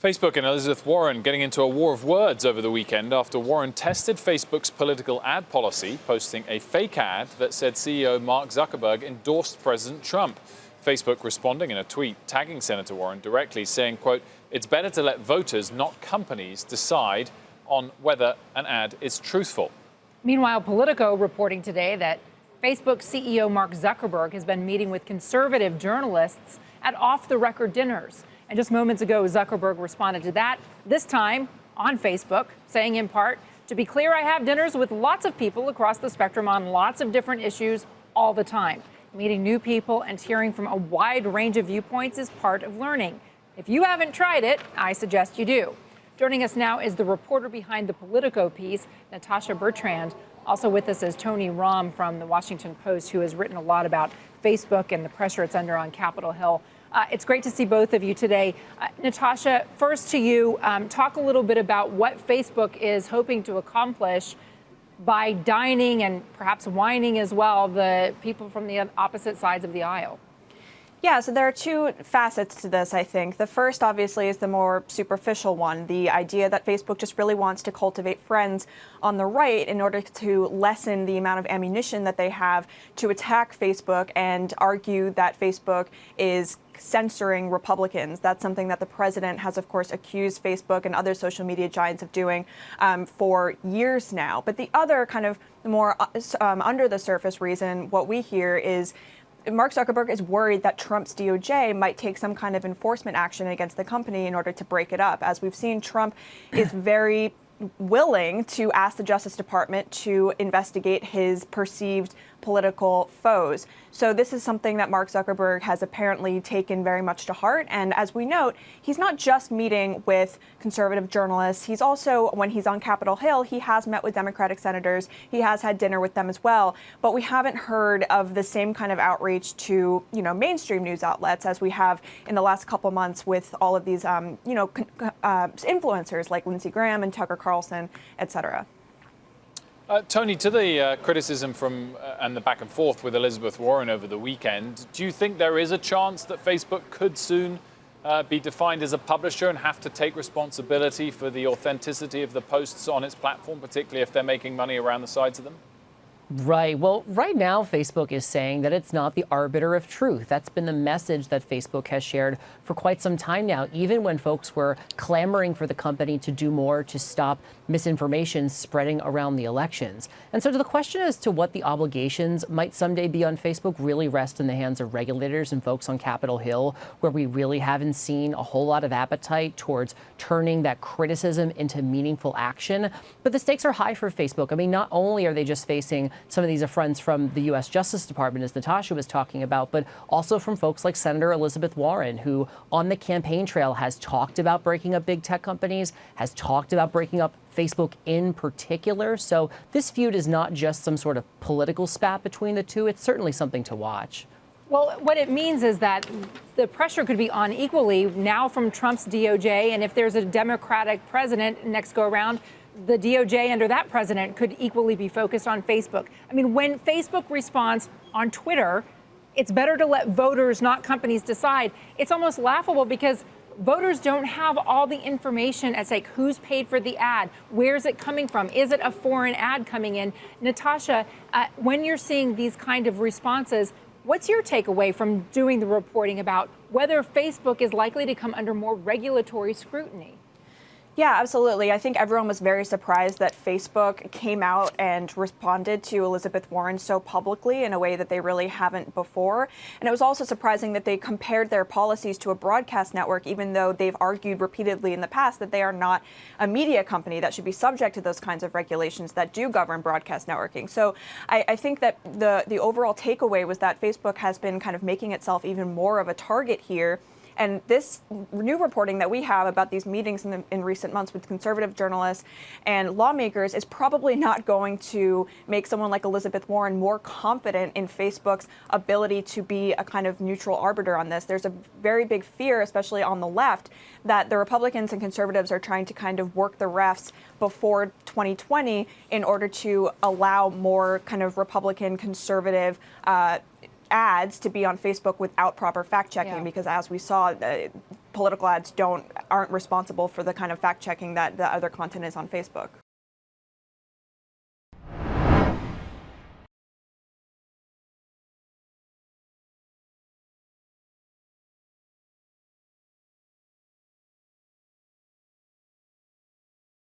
Facebook and Elizabeth Warren getting into a war of words over the weekend after Warren tested Facebook's political ad policy, posting a fake ad that said CEO Mark Zuckerberg endorsed President Trump. Facebook responding in a tweet, tagging Senator Warren directly, saying, quote, "It's better to let voters, not companies, decide on whether an ad is truthful." Meanwhile, Politico reporting today that Facebook CEO Mark Zuckerberg has been meeting with conservative journalists at off-the-record dinners. And just moments ago, Zuckerberg responded to that, this time on Facebook, saying in part, "To be clear, I have dinners with lots of people across the spectrum on lots of different issues all the time. Meeting new people and hearing from a wide range of viewpoints is part of learning. If you haven't tried it, I suggest you do." Joining us now is the reporter behind the Politico piece, Natasha Bertrand. Also with us is Tony Rahm from the Washington Post, who has written a lot about Facebook and the pressure it's under on Capitol Hill. It's great to see both of you today. Natasha, first to you, talk a little bit about what Facebook is hoping to accomplish by dining and perhaps wining as well the people from the opposite sides of the aisle. Yeah, so there are two facets to this, I think. The first, obviously, is the more superficial one, the idea that Facebook just really wants to cultivate friends on the right in order to lessen the amount of ammunition that they have to attack Facebook and argue that Facebook is censoring Republicans. That's something that the president has, of course, accused Facebook and other social media giants of doing for years now. But the other kind of more under the surface reason, what we hear is Mark Zuckerberg is worried that Trump's DOJ might take some kind of enforcement action against the company in order to break it up. As we've seen, Trump is very willing to ask the Justice Department to investigate his perceived political foes. So this is something that Mark Zuckerberg has apparently taken very much to heart. And as we note, he's not just meeting with conservative journalists. He's also, when he's on Capitol Hill, he has met with Democratic senators. He has had dinner with them as well. But we haven't heard of the same kind of outreach to, mainstream news outlets as we have in the last couple months with all of these, influencers like Lindsey Graham and Tucker Carlson, et cetera. Tony, to the criticism from and the back and forth with Elizabeth Warren over the weekend, do you think there is a chance that Facebook could soon be defined as a publisher and have to take responsibility for the authenticity of the posts on its platform, particularly if they're making money around the sides of them? Right. Well, right now, Facebook is saying that it's not the arbiter of truth. That's been the message that Facebook has shared for quite some time now, even when folks were clamoring for the company to do more to stop misinformation spreading around the elections. And so to the question as to what the obligations might someday be on Facebook really rest in the hands of regulators and folks on Capitol Hill, where we really haven't seen a whole lot of appetite towards turning that criticism into meaningful action. But the stakes are high for Facebook. I mean, not only are they just facing some of these affronts from the U.S. Justice Department, as Natasha was talking about, but also from folks like Senator Elizabeth Warren, who on the campaign trail has talked about breaking up big tech companies, has talked about breaking up Facebook in particular. So this feud is not just some sort of political spat between the two. It's certainly something to watch. Well, what it means is that the pressure could be on equally now from Trump's DOJ, and if there's a Democratic president next go around, the DOJ under that president could equally be focused on Facebook. I mean, when Facebook responds on Twitter, it's better to let voters, not companies, decide. It's almost laughable because voters don't have all the information as like who's paid for the ad, where's it coming from, is it a foreign ad coming in? Natasha, when you're seeing these kind of responses, what's your takeaway from doing the reporting about whether Facebook is likely to come under more regulatory scrutiny? Yeah, absolutely. I think everyone was very surprised that Facebook came out and responded to Elizabeth Warren so publicly in a way that they really haven't before. And it was also surprising that they compared their policies to a broadcast network, even though they've argued repeatedly in the past that they are not a media company that should be subject to those kinds of regulations that do govern broadcast networking. So I think that the overall takeaway was that Facebook has been kind of making itself even more of a target here. And this new reporting that we have about these meetings in recent months with conservative journalists and lawmakers is probably not going to make someone like Elizabeth Warren more confident in Facebook's ability to be a kind of neutral arbiter on this. There's a very big fear, especially on the left, that the Republicans and conservatives are trying to kind of work the refs before 2020 in order to allow more kind of Republican conservative ads to be on Facebook without proper fact checking, because as we saw, political ads aren't responsible for the kind of fact checking that the other content is on Facebook.